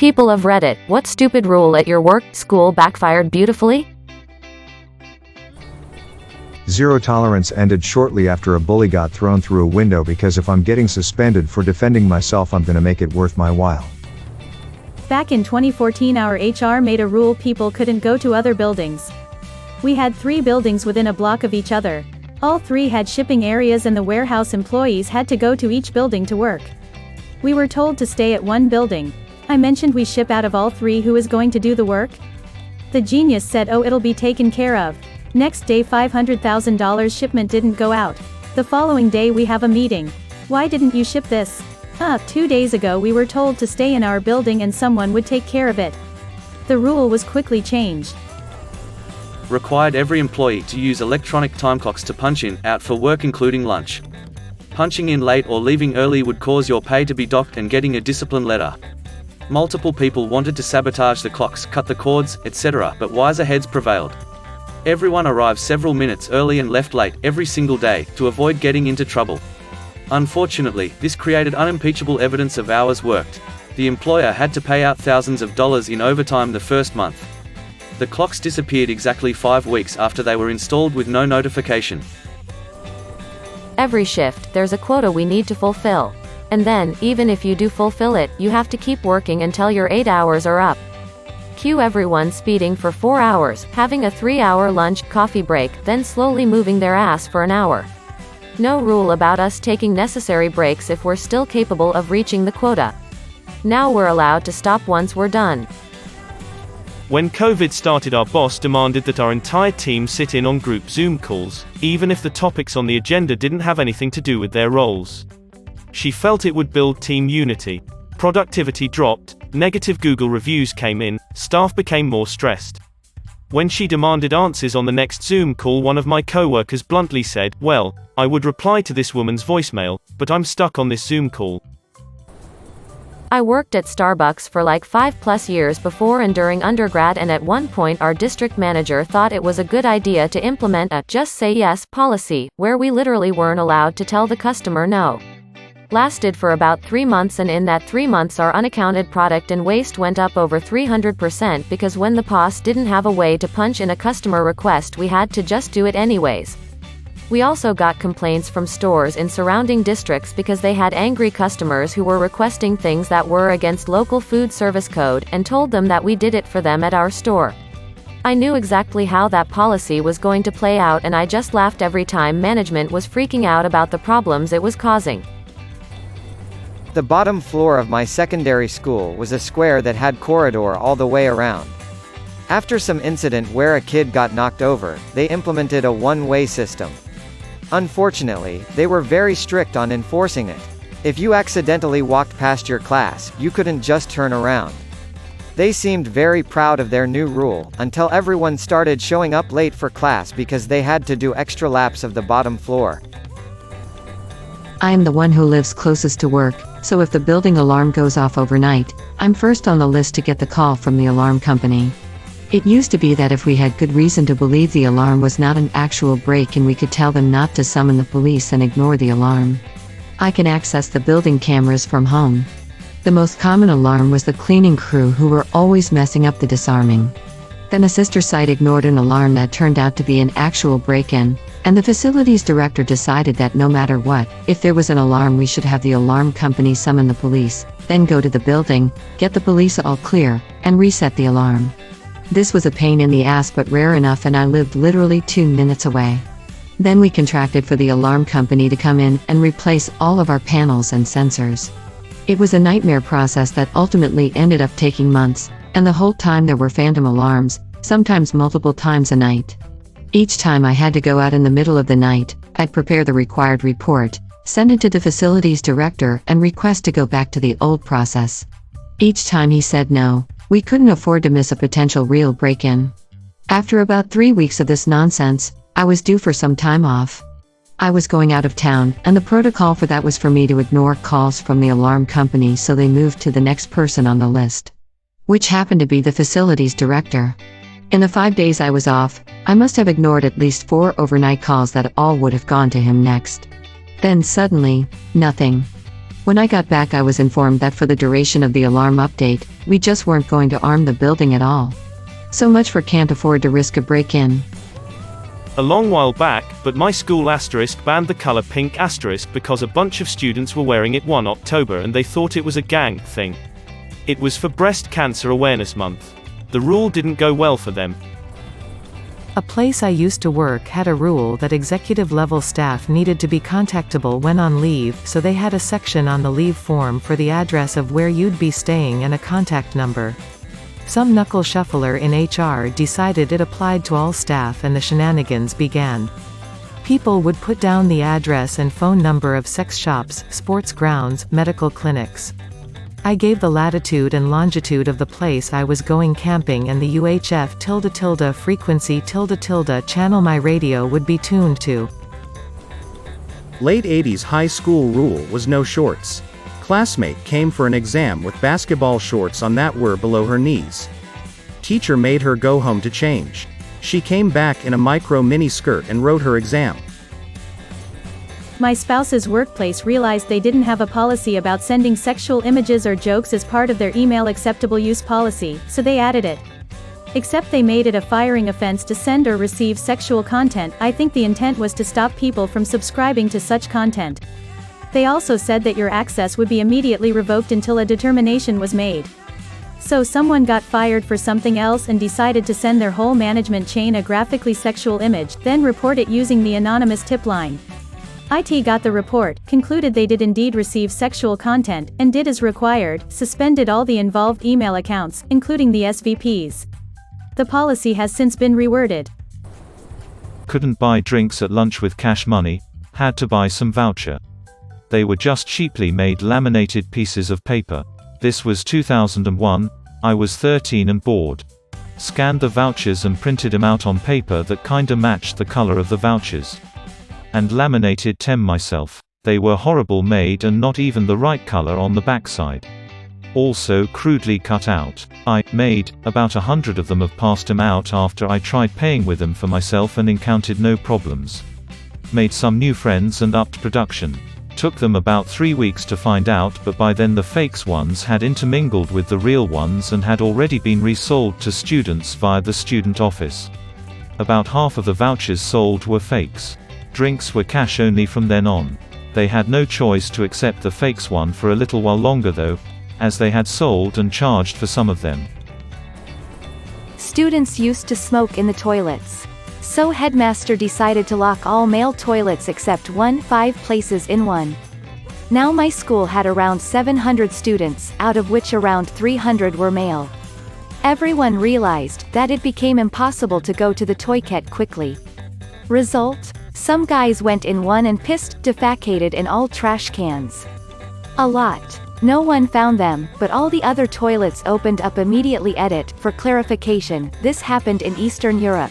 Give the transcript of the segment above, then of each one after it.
People of Reddit, what stupid rule at your work, school backfired beautifully? Zero tolerance ended shortly after a bully got thrown through a window because if I'm getting suspended for defending myself, I'm gonna make it worth my while. Back in 2014, our HR made a rule people couldn't go to other buildings. We had 3 buildings within a block of each other. All 3 had shipping areas and the warehouse employees had to go to each building to work. We were told to stay at one building. I mentioned we ship out of all 3, who is going to do the work? The genius said, oh, it'll be taken care of. Next day $500,000 shipment didn't go out. The following day we have a meeting. Why didn't you ship this? 2 days ago we were told to stay in our building and someone would take care of it. The rule was quickly changed. Required every employee to use electronic time clocks to punch in, out for work including lunch. Punching in late or leaving early would cause your pay to be docked and getting a discipline letter. Multiple people wanted to sabotage the clocks, cut the cords, etc., but wiser heads prevailed. Everyone arrived several minutes early and left late, every single day, to avoid getting into trouble. Unfortunately, this created unimpeachable evidence of hours worked. The employer had to pay out thousands of dollars in overtime the first month. The clocks disappeared exactly 5 weeks after they were installed with no notification. Every shift, there's a quota we need to fulfill. And then, even if you do fulfill it, you have to keep working until your 8 hours are up. Cue everyone speeding for 4 hours, having a 3-hour lunch, coffee break, then slowly moving their ass for an hour. No rule about us taking necessary breaks if we're still capable of reaching the quota. Now we're allowed to stop once we're done. When COVID started, our boss demanded that our entire team sit in on group Zoom calls, even if the topics on the agenda didn't have anything to do with their roles. She felt it would build team unity. Productivity dropped, negative Google reviews came in, staff became more stressed. When she demanded answers on the next Zoom call, one of my coworkers bluntly said, "Well, I would reply to this woman's voicemail, but I'm stuck on this Zoom call." I worked at Starbucks for like 5+ years before and during undergrad, and at one point our district manager thought it was a good idea to implement a "just say yes" policy, where we literally weren't allowed to tell the customer no. Lasted for about 3 months, and in that 3 months our unaccounted product and waste went up over 300% because when the boss didn't have a way to punch in a customer request, we had to just do it anyways. We also got complaints from stores in surrounding districts because they had angry customers who were requesting things that were against local food service code, and told them that we did it for them at our store. I knew exactly how that policy was going to play out, and I just laughed every time management was freaking out about the problems it was causing. The bottom floor of my secondary school was a square that had corridor all the way around. After some incident where a kid got knocked over, they implemented a one-way system. Unfortunately, they were very strict on enforcing it. If you accidentally walked past your class, you couldn't just turn around. They seemed very proud of their new rule, until everyone started showing up late for class because they had to do extra laps of the bottom floor. I am the one who lives closest to work, so if the building alarm goes off overnight, I'm first on the list to get the call from the alarm company. It used to be that if we had good reason to believe the alarm was not an actual break, and we could tell them not to summon the police and ignore the alarm. I can access the building cameras from home. The most common alarm was the cleaning crew, who were always messing up the disarming. Then a sister site ignored an alarm that turned out to be an actual break-in, and the facilities director decided that no matter what, if there was an alarm, we should have the alarm company summon the police, then go to the building, get the police all clear, and reset the alarm. This was a pain in the ass but rare enough, and I lived literally 2 minutes away. Then we contracted for the alarm company to come in and replace all of our panels and sensors. It was a nightmare process that ultimately ended up taking months, and the whole time there were phantom alarms, sometimes multiple times a night. Each time I had to go out in the middle of the night, I'd prepare the required report, send it to the facilities director, and request to go back to the old process. Each time he said no. We couldn't afford to miss a potential real break-in. After about 3 weeks of this nonsense, I was due for some time off. I was going out of town, and the protocol for that was for me to ignore calls from the alarm company, so they moved to the next person on the list, which happened to be the facilities director. In the 5 days I was off, I must have ignored at least 4 overnight calls that all would have gone to him next. Then suddenly, nothing. When I got back, I was informed that for the duration of the alarm update, we just weren't going to arm the building at all. So much for can't afford to risk a break-in. A long while back, but my school banned the color pink because a bunch of students were wearing it one October and they thought it was a gang thing. It was for Breast Cancer Awareness Month. The rule didn't go well for them. A place I used to work had a rule that executive-level staff needed to be contactable when on leave, so they had a section on the leave form for the address of where you'd be staying and a contact number. Some knuckle shuffler in HR decided it applied to all staff and the shenanigans began. People would put down the address and phone number of sex shops, sports grounds, medical clinics. I gave the latitude and longitude of the place I was going camping and the UHF .. frequency .. channel my radio would be tuned to. Late 80s high school rule was no shorts. Classmate came for an exam with basketball shorts on that were below her knees. Teacher made her go home to change. She came back in a micro mini skirt and wrote her exam. My spouse's workplace realized they didn't have a policy about sending sexual images or jokes as part of their email acceptable use policy, so they added it. Except they made it a firing offense to send or receive sexual content. I think the intent was to stop people from subscribing to such content. They also said that your access would be immediately revoked until a determination was made. So someone got fired for something else and decided to send their whole management chain a graphically sexual image, then report it using the anonymous tip line. IT got the report, concluded they did indeed receive sexual content, and did as required, suspended all the involved email accounts, including the SVPs. The policy has since been reworded. Couldn't buy drinks at lunch with cash money, had to buy some voucher. They were just cheaply made laminated pieces of paper. This was 2001, I was 13 and bored. Scanned the vouchers and printed them out on paper that kinda matched the color of the vouchers. And laminated them myself. They were horrible made and not even the right color on the backside. Also crudely cut out. I made about 100 of them, have passed them out after I tried paying with them for myself and encountered no problems. Made some new friends and upped production. Took them about 3 weeks to find out, but by then the fakes ones had intermingled with the real ones and had already been resold to students via the student office. About half of the vouchers sold were fakes. Drinks were cash only from then on. They had no choice to accept the fakes one for a little while longer though, as they had sold and charged for some of them. Students used to smoke in the toilets. So headmaster decided to lock all male toilets except 5 places in one. Now my school had around 700 students, out of which around 300 were male. Everyone realized that it became impossible to go to the toilet quickly. Result? Some guys went in one and defecated in all trash cans. A lot. No one found them, but all the other toilets opened up immediately. Edit, for clarification, this happened in Eastern Europe.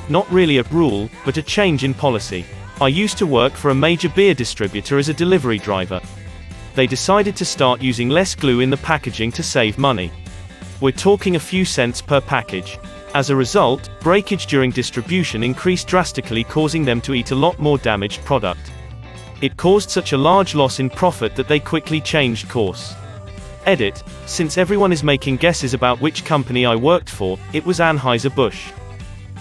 Not really a rule, but a change in policy. I used to work for a major beer distributor as a delivery driver. They decided to start using less glue in the packaging to save money. We're talking a few cents per package. As a result, breakage during distribution increased drastically, causing them to eat a lot more damaged product. It caused such a large loss in profit that they quickly changed course. Edit, since everyone is making guesses about which company I worked for, it was Anheuser-Busch.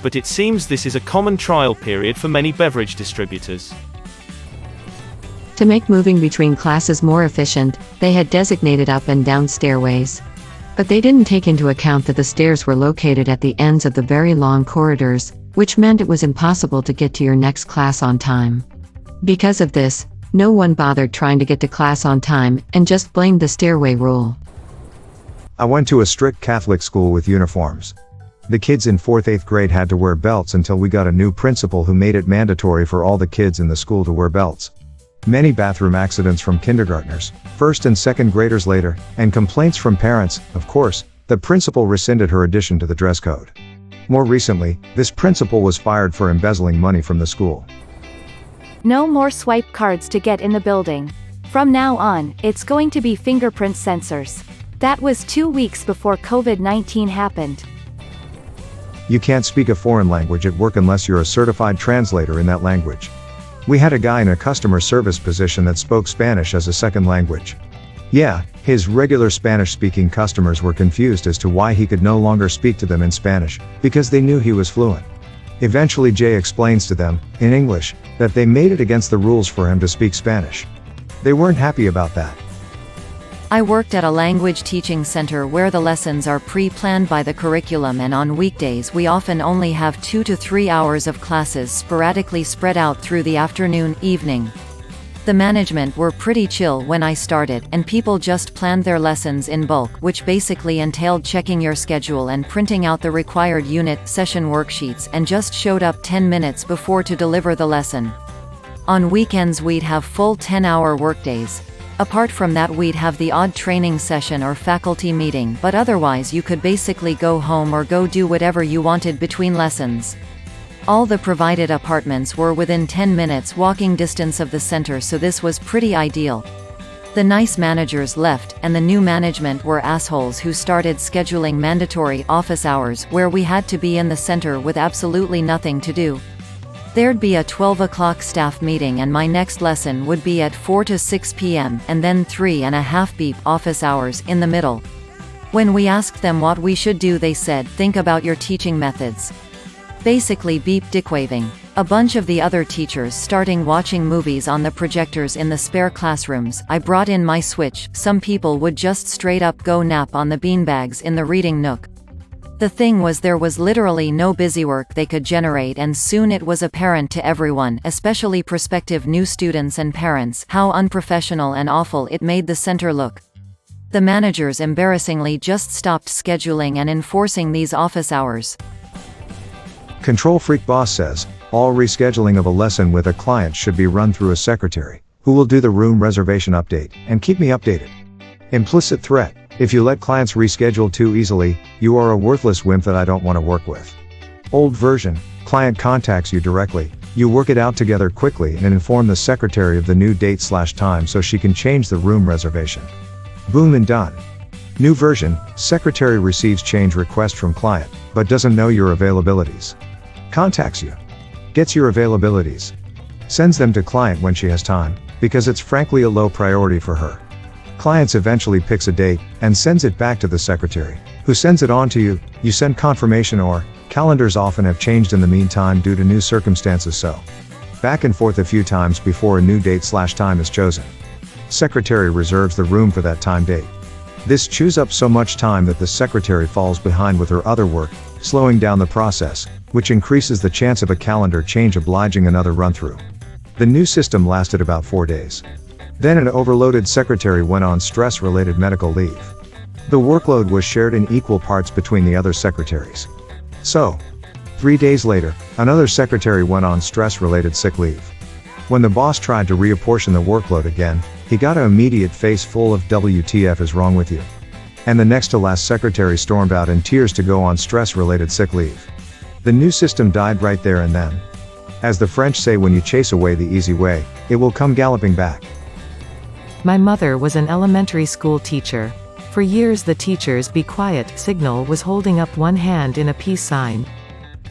But it seems this is a common trial period for many beverage distributors. To make moving between classes more efficient, they had designated up and down stairways. But they didn't take into account that the stairs were located at the ends of the very long corridors, which meant it was impossible to get to your next class on time. Because of this, no one bothered trying to get to class on time, and just blamed the stairway rule. I went to a strict Catholic school with uniforms. The kids in 4th, 8th grade had to wear belts until we got a new principal who made it mandatory for all the kids in the school to wear belts. Many bathroom accidents from kindergartners, 1st and 2nd graders later, and complaints from parents. Of course, the principal rescinded her addition to the dress code. More recently, this principal was fired for embezzling money from the school. No more swipe cards to get in the building. From now on, it's going to be fingerprint sensors. That was 2 weeks before COVID-19 happened. You can't speak a foreign language at work unless you're a certified translator in that language. We had a guy in a customer service position that spoke Spanish as a second language. Yeah, his regular Spanish-speaking customers were confused as to why he could no longer speak to them in Spanish, because they knew he was fluent. Eventually Jay explains to them, in English, that they made it against the rules for him to speak Spanish. They weren't happy about that. I worked at a language teaching center where the lessons are pre-planned by the curriculum, and on weekdays we often only have 2 to 3 hours of classes sporadically spread out through the afternoon, evening. The management were pretty chill when I started, and people just planned their lessons in bulk, which basically entailed checking your schedule and printing out the required unit session worksheets, and just showed up 10 minutes before to deliver the lesson. On weekends we'd have full 10-hour workdays. Apart from that we'd have the odd training session or faculty meeting, but otherwise you could basically go home or go do whatever you wanted between lessons. All the provided apartments were within 10 minutes walking distance of the center, so this was pretty ideal. The nice managers left, and the new management were assholes who started scheduling mandatory office hours where we had to be in the center with absolutely nothing to do. There'd be a 12 o'clock staff meeting and my next lesson would be at 4 to 6 p.m., and then 3.5 beep office hours in the middle. When we asked them what we should do, they said, think about your teaching methods. Basically beep dick waving. A bunch of the other teachers starting watching movies on the projectors in the spare classrooms. I brought in my Switch. Some people would just straight up go nap on the beanbags in the reading nook. The thing was, there was literally no busywork they could generate, and soon it was apparent to everyone, especially prospective new students and parents, how unprofessional and awful it made the center look. The managers embarrassingly just stopped scheduling and enforcing these office hours. Control freak boss says, all rescheduling of a lesson with a client should be run through a secretary, who will do the room reservation update, and keep me updated. Implicit threat. If you let clients reschedule too easily, you are a worthless wimp that I don't want to work with. Old version. Client contacts you directly, you work it out together quickly and inform the secretary of the new date/time so she can change the room reservation. Boom and done. New version. Secretary receives change request from client, but doesn't know your availabilities. Contacts you. Gets your availabilities. Sends them to client when she has time, because it's frankly a low priority for her. Clients eventually picks a date, and sends it back to the secretary, who sends it on to you. You send confirmation, or calendars often have changed in the meantime due to new circumstances, so back and forth a few times before a new date/time is chosen. Secretary reserves the room for that time date. This chews up so much time that the secretary falls behind with her other work, slowing down the process, which increases the chance of a calendar change obliging another run-through. The new system lasted about 4 days. Then an overloaded secretary went on stress-related medical leave. The workload was shared in equal parts between the other secretaries. So, 3 days later, another secretary went on stress-related sick leave. When the boss tried to reapportion the workload again, he got an immediate face full of "WTF is wrong with you?" And the next to last secretary stormed out in tears to go on stress-related sick leave. The new system died right there and then. As the French say, when you chase away the easy way, it will come galloping back. My mother was an elementary school teacher. For years the teacher's "be quiet" signal was holding up one hand in a peace sign.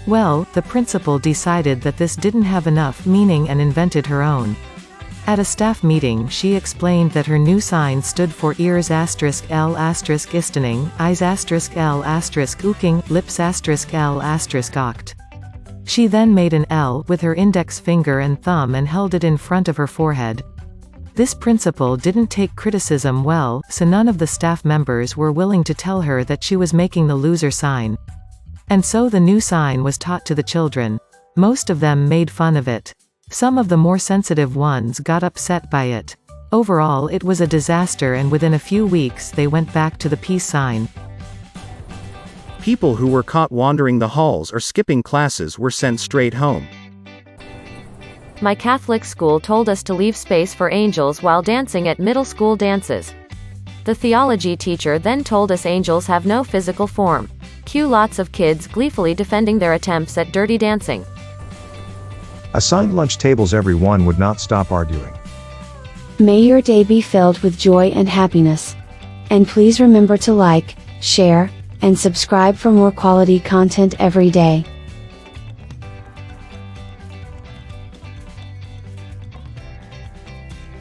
Well, the principal decided that this didn't have enough meaning and invented her own. At a staff meeting she explained that her new sign stood for ears *L istening, eyes *L ooking, lips *L oct. She then made an L with her index finger and thumb and held it in front of her forehead. This principal didn't take criticism well, so none of the staff members were willing to tell her that she was making the loser sign. And so the new sign was taught to the children. Most of them made fun of it. Some of the more sensitive ones got upset by it. Overall it was a disaster, and within a few weeks they went back to the peace sign. People who were caught wandering the halls or skipping classes were sent straight home. My Catholic school told us to leave space for angels while dancing at middle school dances. The theology teacher then told us angels have no physical form. Cue lots of kids gleefully defending their attempts at dirty dancing. Assigned lunch tables, everyone would not stop arguing. May your day be filled with joy and happiness. And please remember to like, share, and subscribe for more quality content every day.